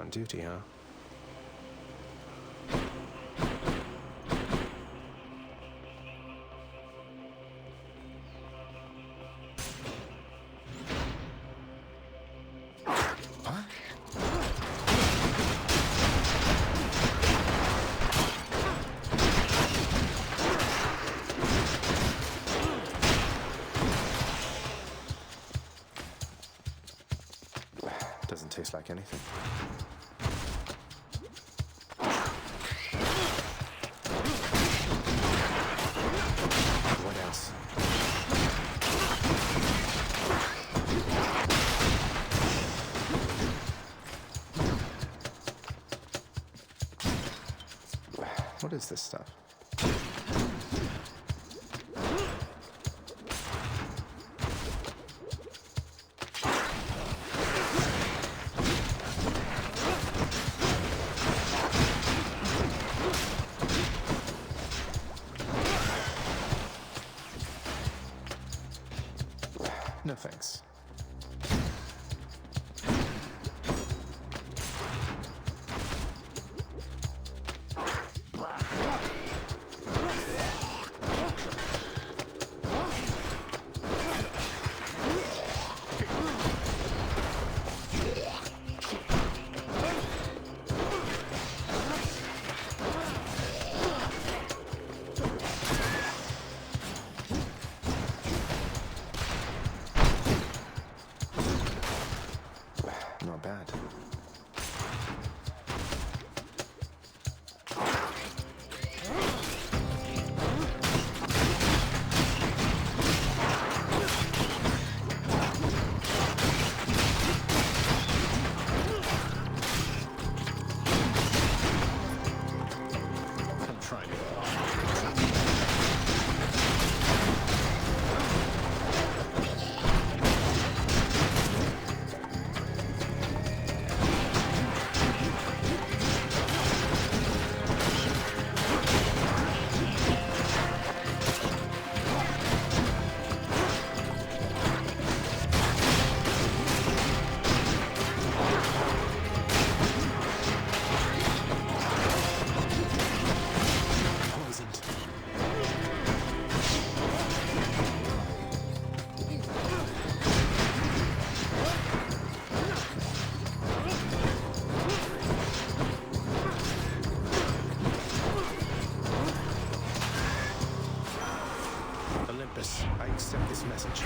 on duty, huh? Doesn't taste like anything. What else? What is this stuff? No thanks. Not bad. Come try me. Poisoned. Olympus, I accept this message.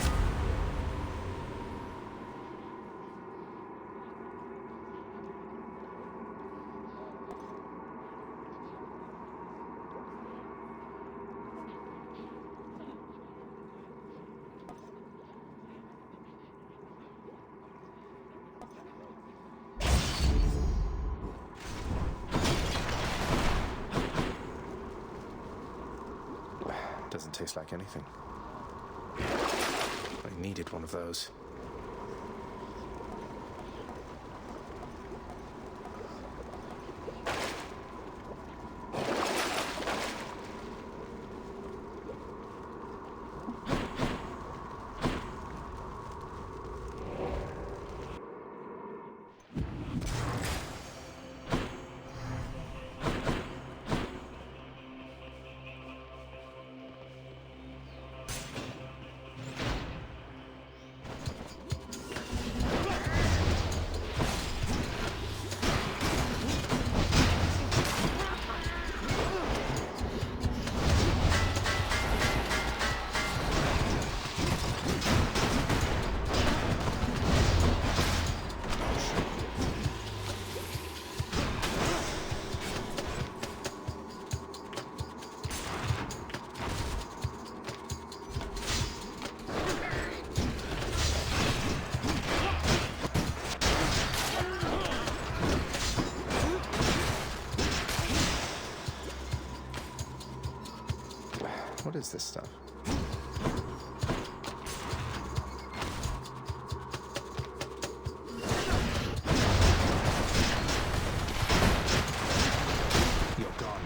Doesn't taste like anything. I needed one of those. What is this stuff? You're gone.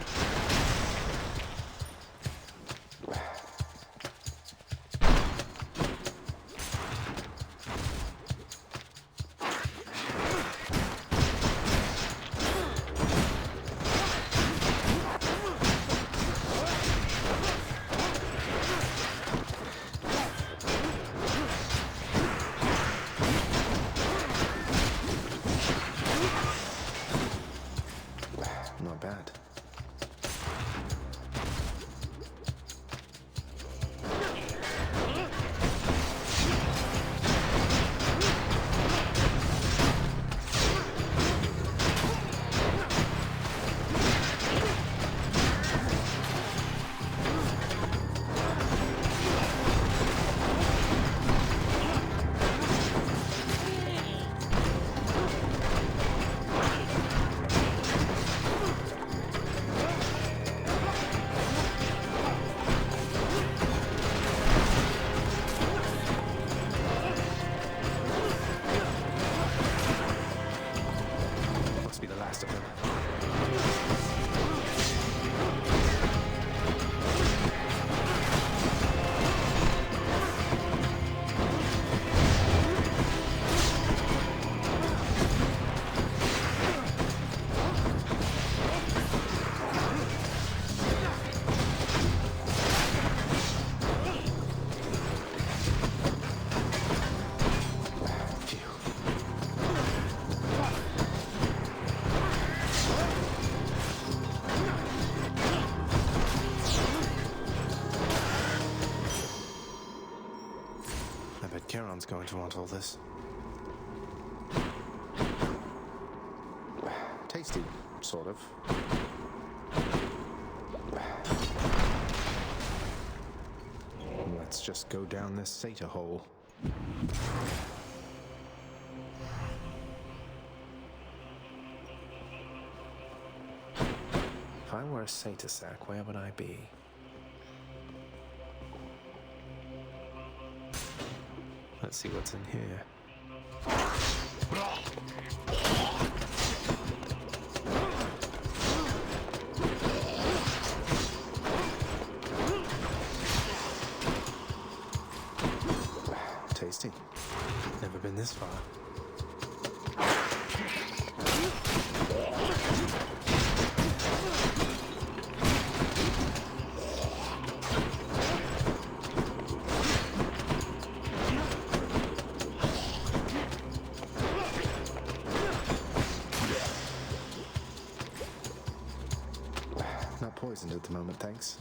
Charon's going to want all this. Tasty, sort of. Let's just go down this satyr hole. If I were a satyr sack, where would I be? Let's see what's in here. Tasty. Never been this far. Not poisoned at the moment, thanks.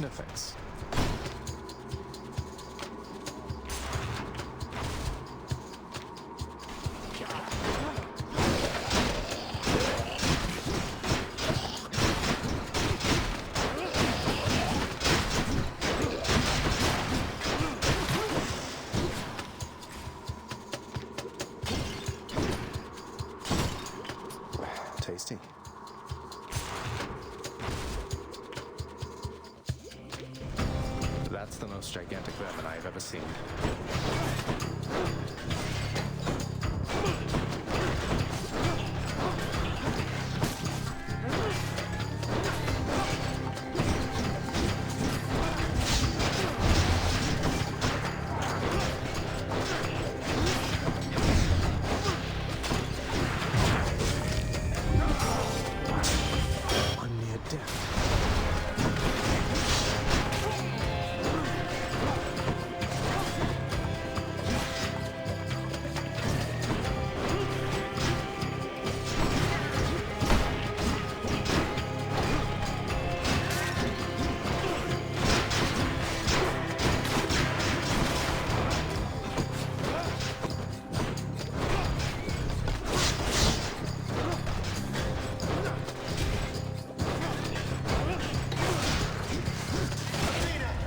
No thanks. Tasty. That's the most gigantic vermin I have ever seen. One near death.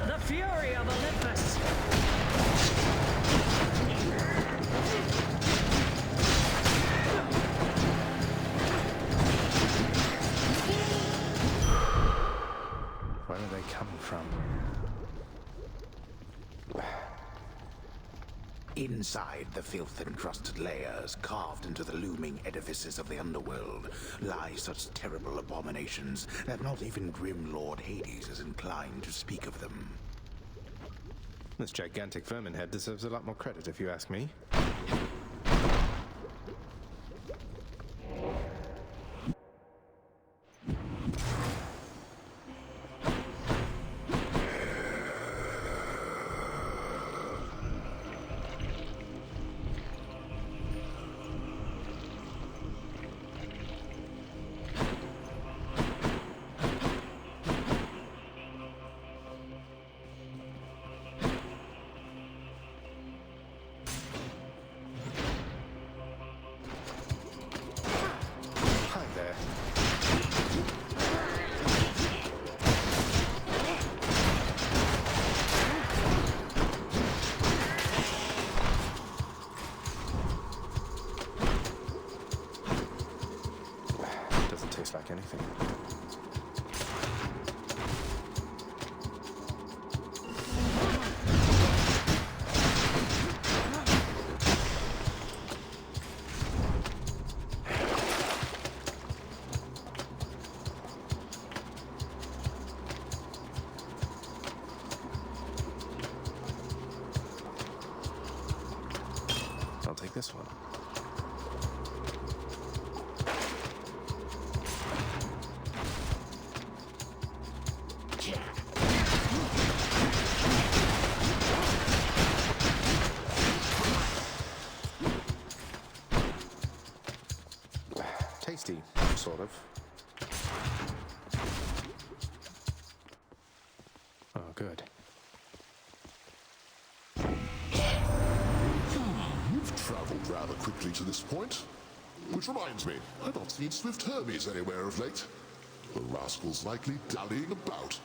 The fury of Olympus! Where are they coming from? Inside the filth-encrusted layers, carved into the looming edifices of the underworld, lie such terrible abominations that not even grim Lord Hades is inclined to speak of them. This gigantic vermin head deserves a lot more credit, if you ask me. Hi there. Doesn't taste like anything. take this one. Tasty, sort of. Oh, good. You've traveled rather quickly to this point. Which reminds me, I've not seen Swift Hermes anywhere of late. The rascal's likely dallying about.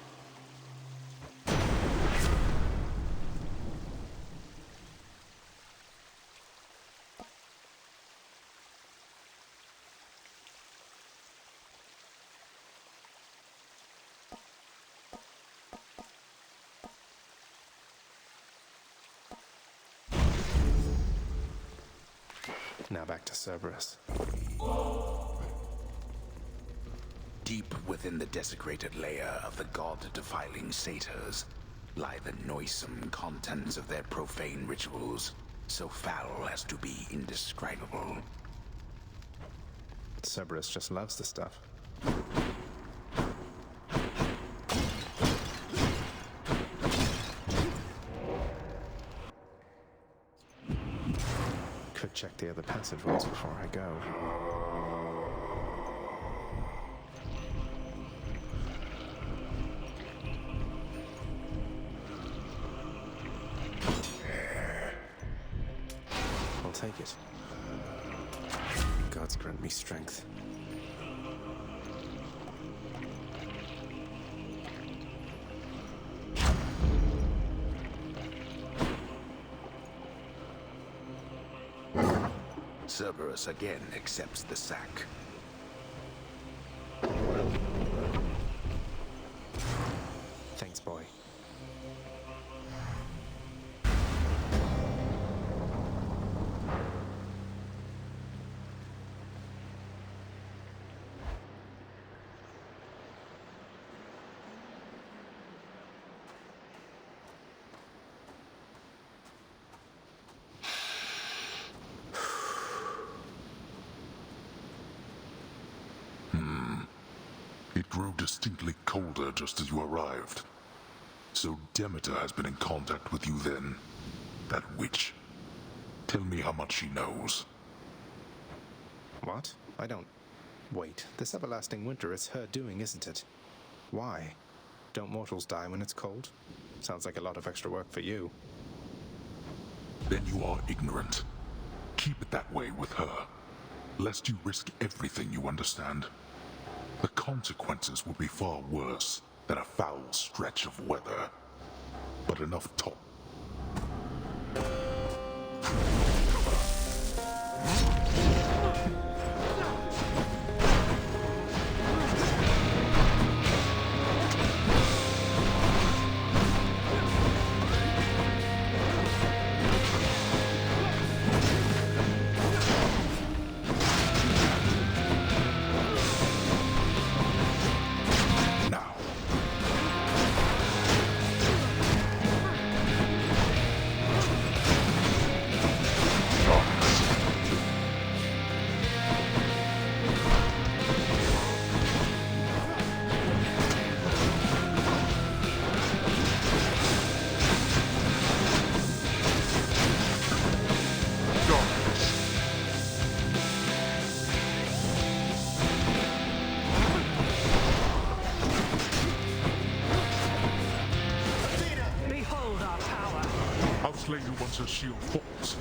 Now back to Cerberus. Deep within the desecrated layer of the god-defiling satyrs lie the noisome contents of their profane rituals, so foul as to be indescribable. Cerberus just loves the stuff. Could check the other passageways before I go. I'll take it. Gods grant me strength. Cerberus again accepts the sack. Thanks, boy. It grew distinctly colder just as you arrived. So Demeter has been in contact with you then. That witch. Tell me how much she knows. What? I don't... Wait, this everlasting winter, it's her doing, isn't it? Why? Don't mortals die when it's cold? Sounds like a lot of extra work for you. Then you are ignorant. Keep it that way with her, lest you risk everything you understand. The consequences would be far worse than a foul stretch of weather. But enough talk. Behold our power. I'll slay you once her shield falls.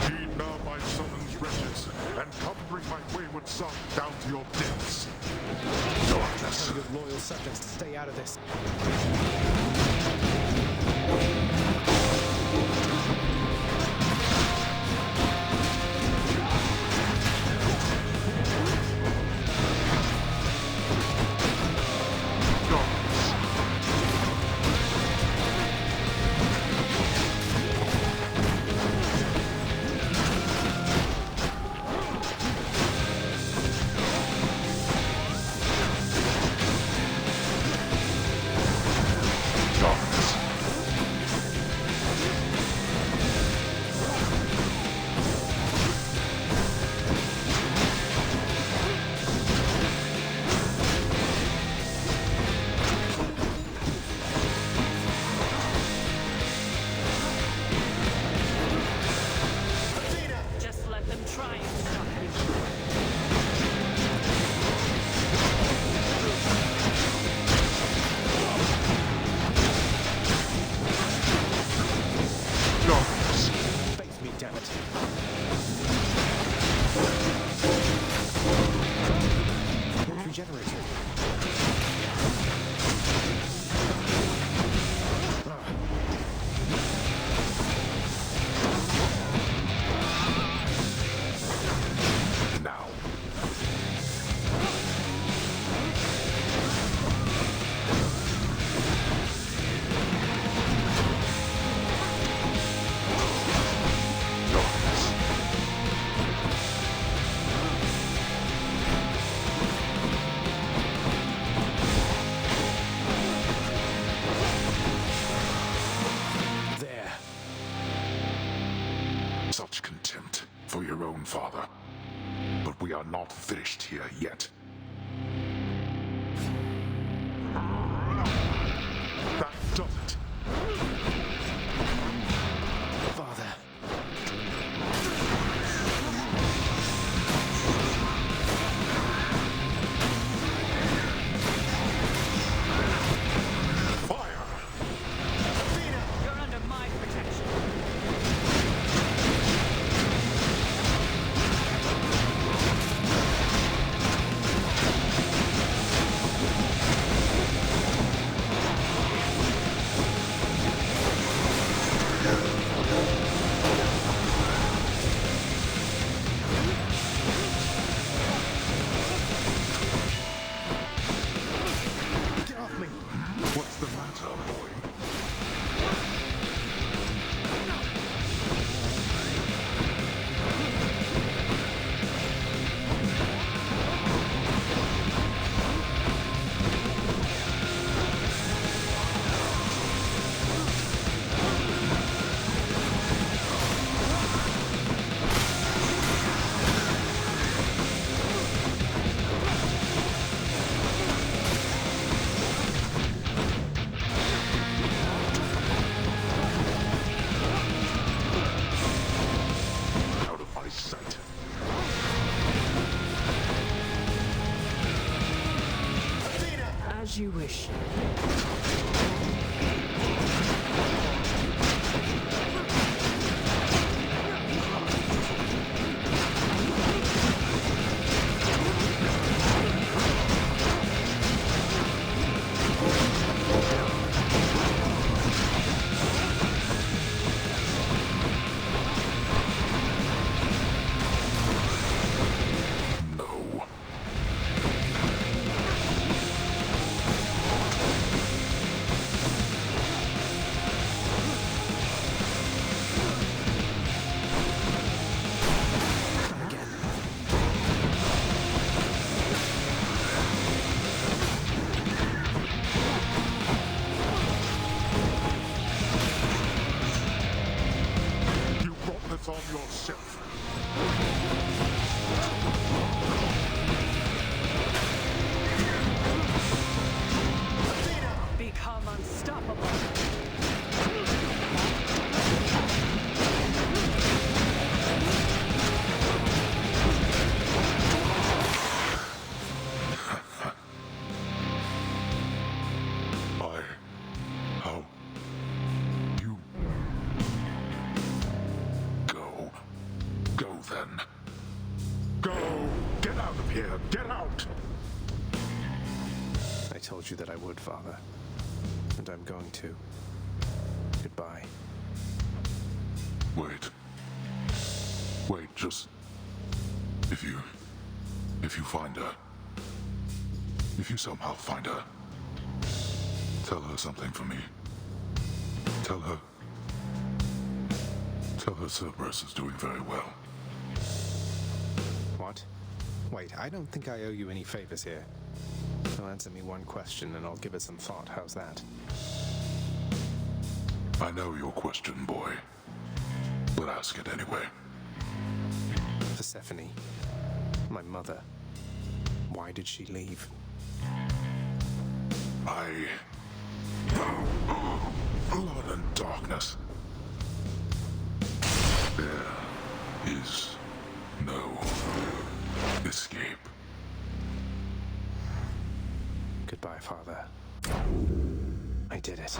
Heed now my summons, wretches, and come bring my wayward son down to your depths. Darkness. Tell your loyal subjects to stay out of this. it. It's regenerated. Now. Darkness. There. Such contempt for your own father. But we are not finished here yet. That does it. Father. Fire! You're under my protection. Get off me! What's the matter, boy? Out of my sight. As you wish. No. Come again. You brought this on yourself. Become unstoppable. How? You... Go. Go then. Go! Get out of here! Get out! I told you that I would, Father. And I'm going to. Goodbye. Wait. Wait, just... If you find her... If you somehow find her... Tell her something for me. Tell her Cerberus is doing very well. What? Wait, I don't think I owe you any favors here. So answer me one question and I'll give it some thought. How's that? I know your question, boy. But ask it anyway. Persephone. My mother. Why did she leave? Blood and darkness. There is no escape. Goodbye, Father. I did it.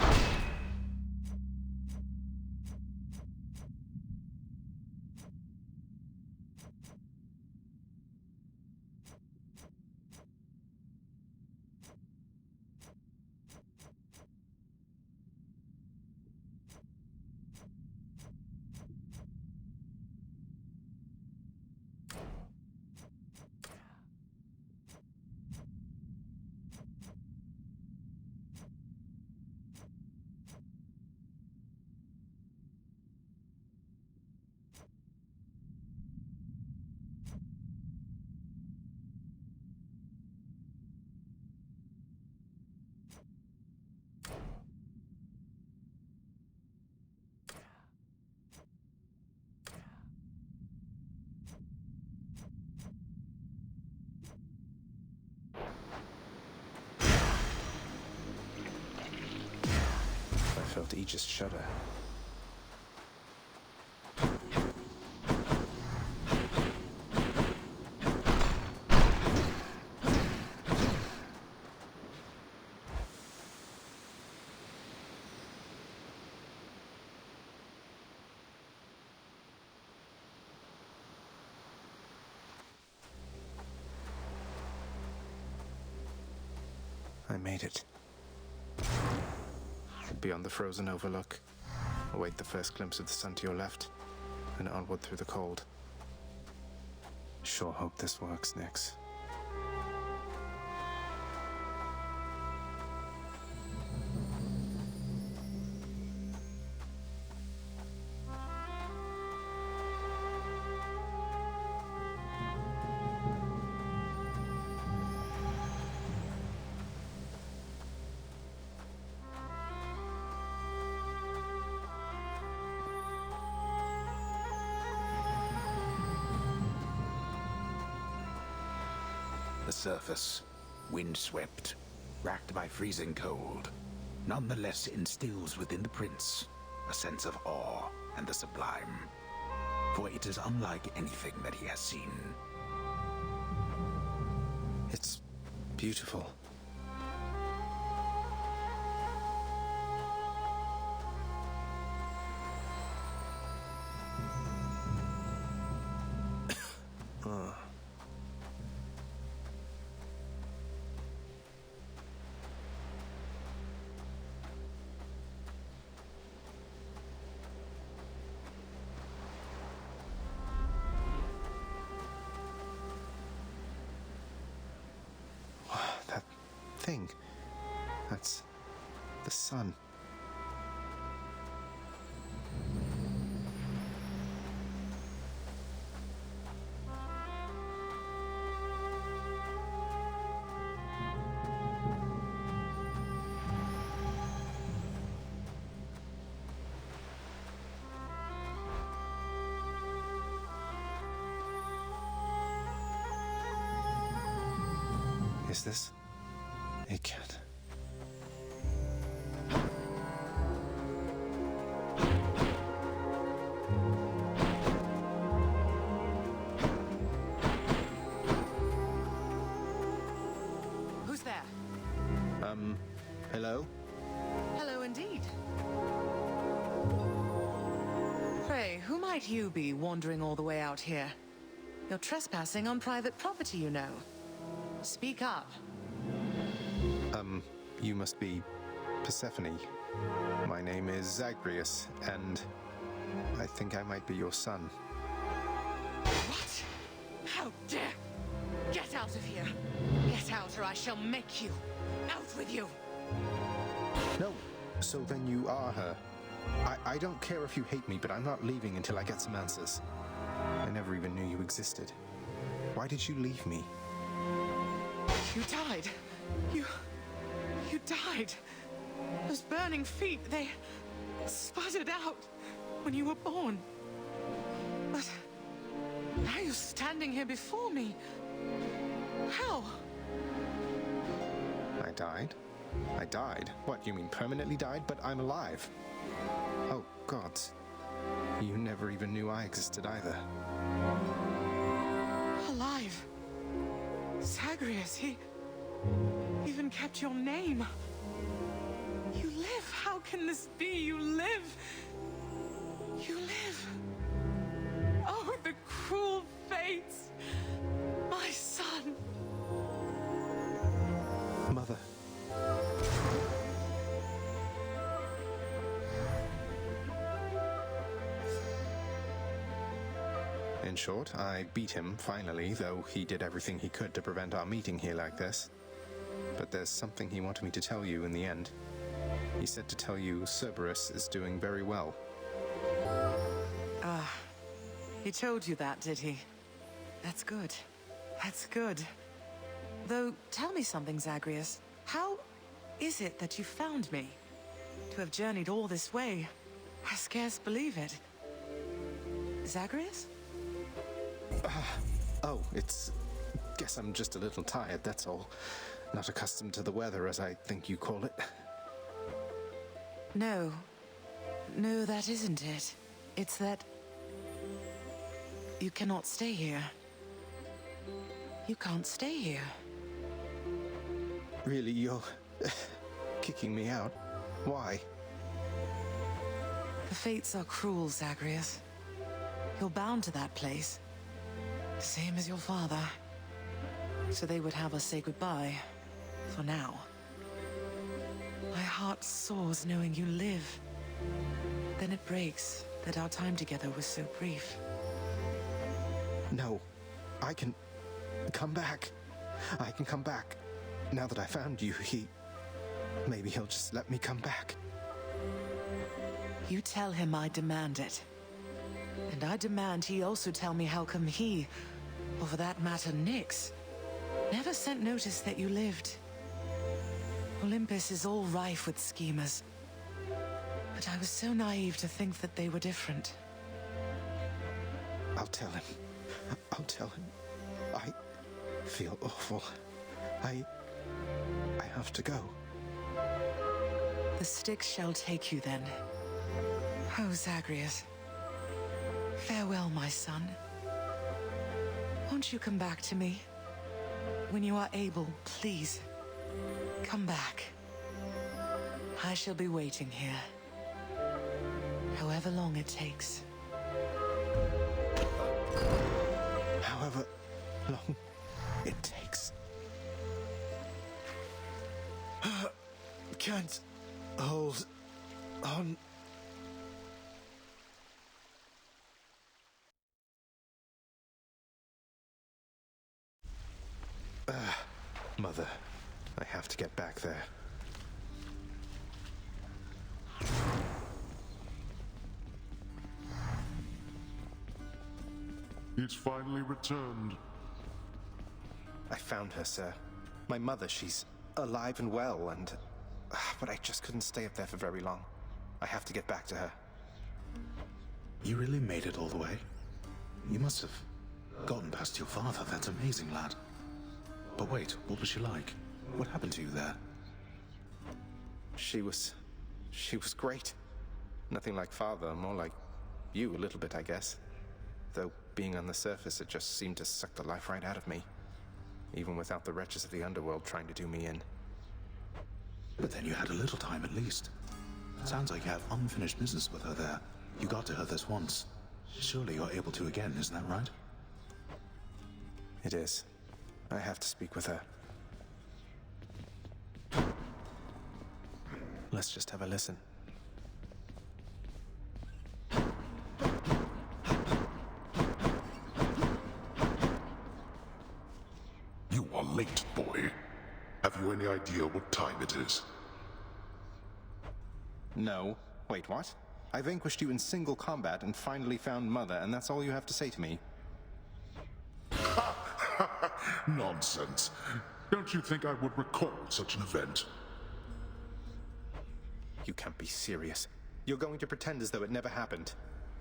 just shudder. I made it. Beyond the frozen overlook, await the first glimpse of the sun to your left, and onward through the cold. Sure hope this works, Nyx. The surface, windswept, racked by freezing cold, nonetheless instills within the prince a sense of awe and the sublime, for it is unlike anything that he has seen. It's beautiful. That thing. That's the sun. Is this? It can't. Who's there? Hello? Hello indeed. Pray, who might you be wandering all the way out here? You're trespassing on private property, you know. Speak up. You must be Persephone. My name is Zagreus, and I think I might be your son. What? How dare! Get out of here! Get out or I shall make you! Out with you! No, so then you are her. I don't care if you hate me, but I'm not leaving until I get some answers. I never even knew you existed. Why did you leave me? You died. You died. Those burning feet, they sputtered out when you were born. But now you're standing here before me. How? I died? I died? What, you mean permanently died? But I'm alive. Oh, gods. You never even knew I existed either. Alive. Zagreus, he even kept your name. You live. How can this be? You live. You live. Oh, the cruel fates. My son. Mother. In short, I beat him, finally, though he did everything he could to prevent our meeting here like this. But there's something he wanted me to tell you in the end. He said to tell you Cerberus is doing very well. He told you that, did he? That's good. That's good. Though, tell me something, Zagreus. How is it that you found me? To have journeyed all this way, I scarce believe it. Zagreus? Oh, guess I'm just a little tired, that's all. Not accustomed to the weather, as I think you call it. No, No, that isn't it. It's that... you cannot stay here. You can't stay here. Really, you're kicking me out? Why? The fates are cruel, Zagreus. You're bound to that place. Same as your father. So they would have us say goodbye. For now. My heart soars knowing you live. Then it breaks that our time together was so brief. No. I can come back. I can come back. Now that I found you, maybe he'll just let me come back. You tell him I demand it. And I demand he also tell me how come he, or for that matter Nyx, never sent notice that you lived. Olympus is all rife with schemers. But I was so naive to think that they were different. I'll tell him. I'll tell him. I feel awful. I have to go. The Styx shall take you then. Oh, Zagreus. Farewell, my son. Won't you come back to me? When you are able, please. Come back. I shall be waiting here. However long it takes. However long it takes. Can't hold on. Mother, I have to get back there. He's finally returned. I found her, sir. My mother, she's alive and well, and... but I just couldn't stay up there for very long. I have to get back to her. You really made it all the way? You must have gotten past your father. That's amazing, lad. But wait, what was she like? What happened to you there? She was great. Nothing like father, more like you a little bit, I guess. Though being on the surface, it just seemed to suck the life right out of me. Even without the wretches of the underworld trying to do me in. But then you had a little time at least. Sounds like you have unfinished business with her there. You got to her this once. Surely you're able to again, isn't that right? It is. I have to speak with her. Let's just have a listen. You are late, boy. Have you any idea what time it is? No. Wait, what? I vanquished you in single combat and finally found Mother, and that's all you have to say to me? Nonsense. Don't you think I would recall such an event? You can't be serious. You're going to pretend as though it never happened.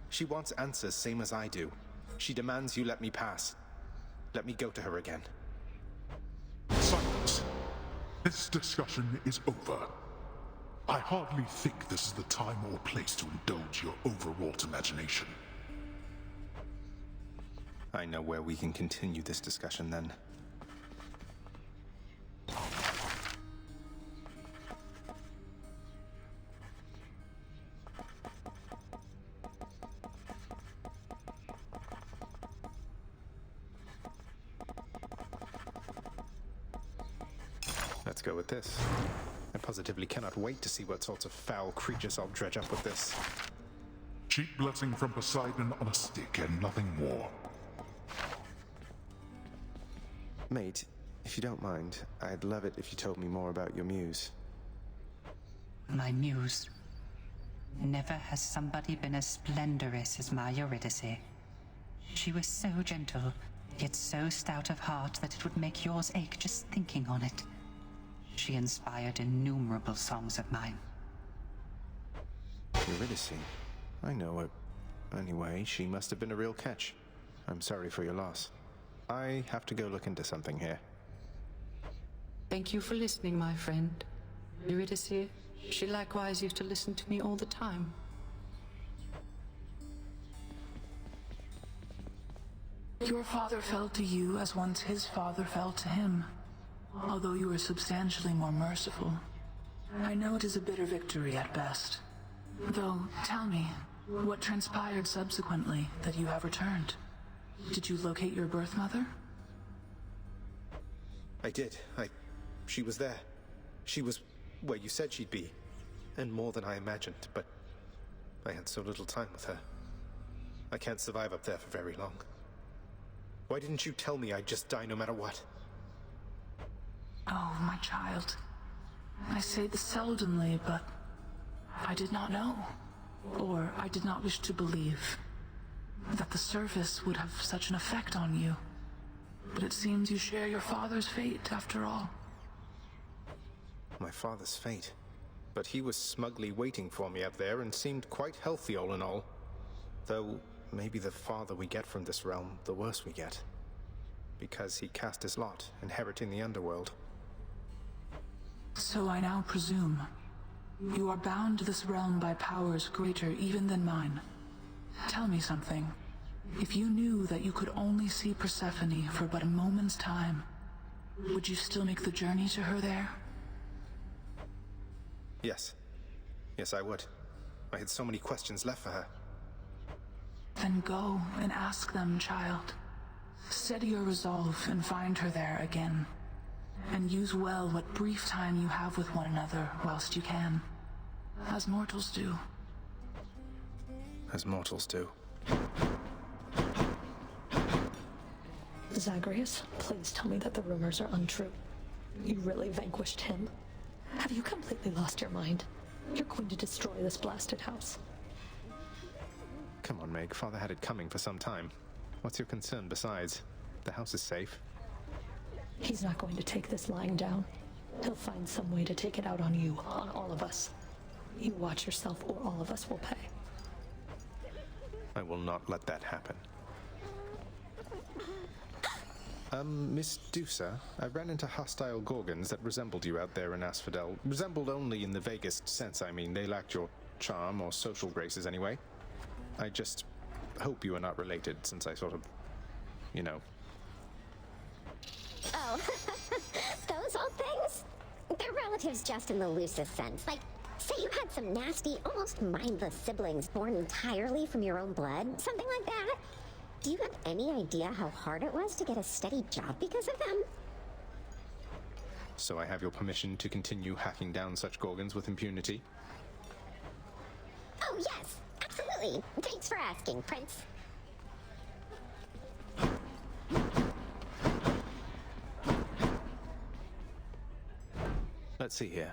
She wants answers, same as I do. She demands you let me pass. Let me go to her again. Silence. This discussion is over. I hardly think this is the time or place to indulge your overwrought imagination. I know where we can continue this discussion then. Let's go with this. I positively cannot wait to see what sorts of foul creatures I'll dredge up with this. Cheap blessing from Poseidon on a stick and nothing more. Mate, if you don't mind, I'd love it if you told me more about your muse. My muse. Never has somebody been as splendorous as my Eurydice. She was so gentle, yet so stout of heart that it would make yours ache just thinking on it. She inspired innumerable songs of mine. Eurydice? I know her. Anyway, she must have been a real catch. I'm sorry for your loss. I have to go look into something here. Thank you for listening, my friend. Eurydice, she likewise used to listen to me all the time. Your father fell to you as once his father fell to him, although you were substantially more merciful. I know it is a bitter victory at best. Though, tell me, what transpired subsequently that you have returned? Did you locate your birth mother? I did. She was there. She was where you said she'd be. And more than I imagined, but I had so little time with her. I can't survive up there for very long. Why didn't you tell me I'd just die no matter what? Oh, my child. I say this seldomly, but I did not know. Or I did not wish to believe that the service would have such an effect on you. But it seems you share your father's fate, after all. My father's fate. But he was smugly waiting for me up there and seemed quite healthy all in all. Though, maybe the farther we get from this realm, the worse we get. Because he cast his lot, inheriting the underworld. So I now presume you are bound to this realm by powers greater even than mine. Tell me something. If you knew that you could only see Persephone for but a moment's time, would you still make the journey to her there? Yes. Yes, I would. I had so many questions left for her. Then go and ask them, child. Steady your resolve and find her there again. And use well what brief time you have with one another whilst you can. As mortals do. As mortals do. Zagreus, please tell me that the rumors are untrue. You really vanquished him? Have you completely lost your mind? You're going to destroy this blasted house. Come on, Meg. Father had it coming for some time. What's your concern besides? The house is safe. He's not going to take this lying down. He'll find some way to take it out on you, on all of us. You watch yourself or all of us will pay. I will not let that happen. Miss Dusa, I ran into hostile Gorgons that resembled you out there in Asphodel. Resembled only in the vaguest sense, I mean. They lacked your charm or social graces anyway. I just hope you are not related, since I sort of, you know. Oh, those old things? They're relatives just in the loosest sense. Like, say you had some nasty, almost mindless siblings born entirely from your own blood, something like that. Do you have any idea how hard it was to get a steady job because of them? So I have your permission to continue hacking down such Gorgons with impunity? Oh, yes, absolutely. Thanks for asking, Prince. Let's see here.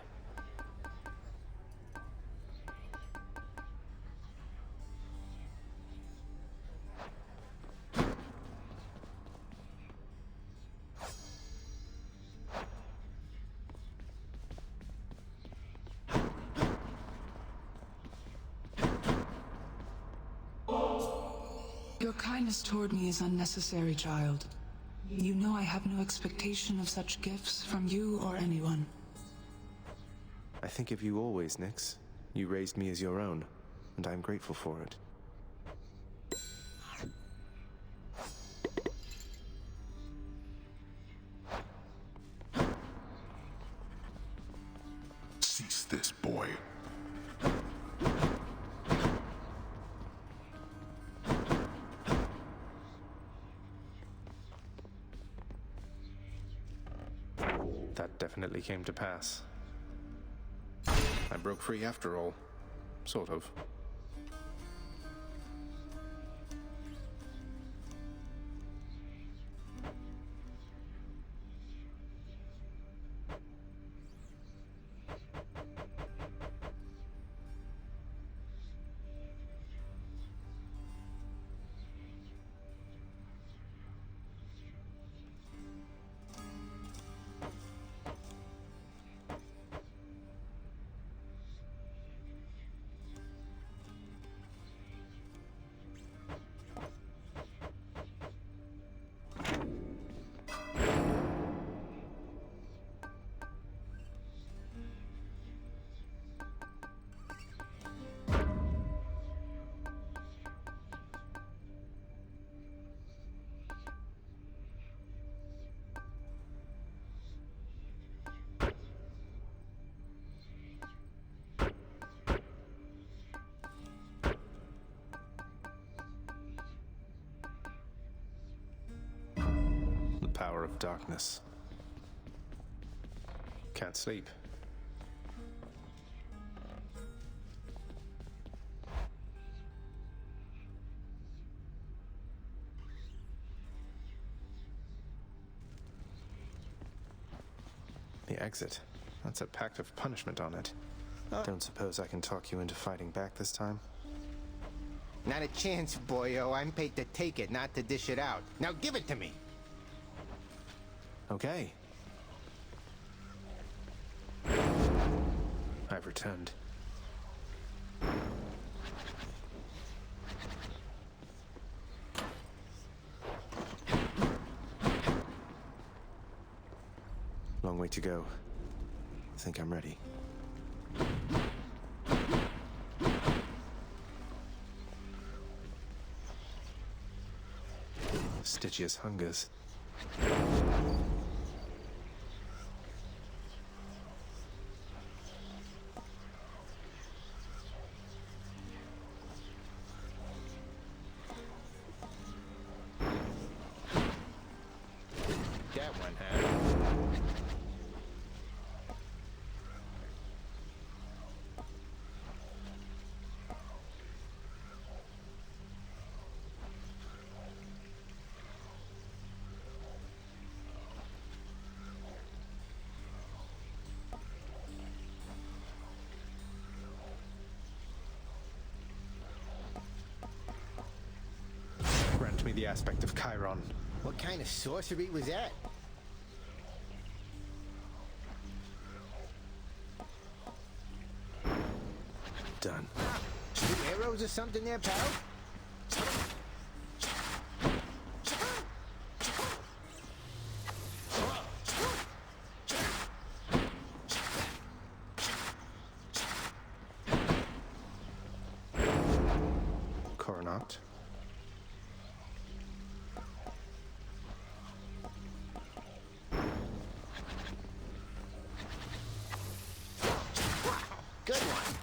Your kindness toward me is unnecessary, child. You know I have no expectation of such gifts from you or anyone. I think of you always, Nyx. You raised me as your own, and I'm grateful for it. Cease this, boy. That definitely came to pass. I broke free after all. Sort of. power of darkness. Can't sleep. The exit. That's a pact of punishment on it. Don't suppose I can talk you into fighting back this time? Not a chance, boyo. I'm paid to take it, not to dish it out. Now give it to me! Okay. I've returned. Long way to go. Think I'm ready. Stygius hungers. That one, huh? Grant me the aspect of Chiron. What kind of sorcery was that? Done. Shoot arrows or something there, pal? Coronact. Good one.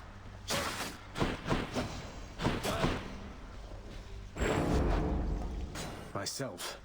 Myself.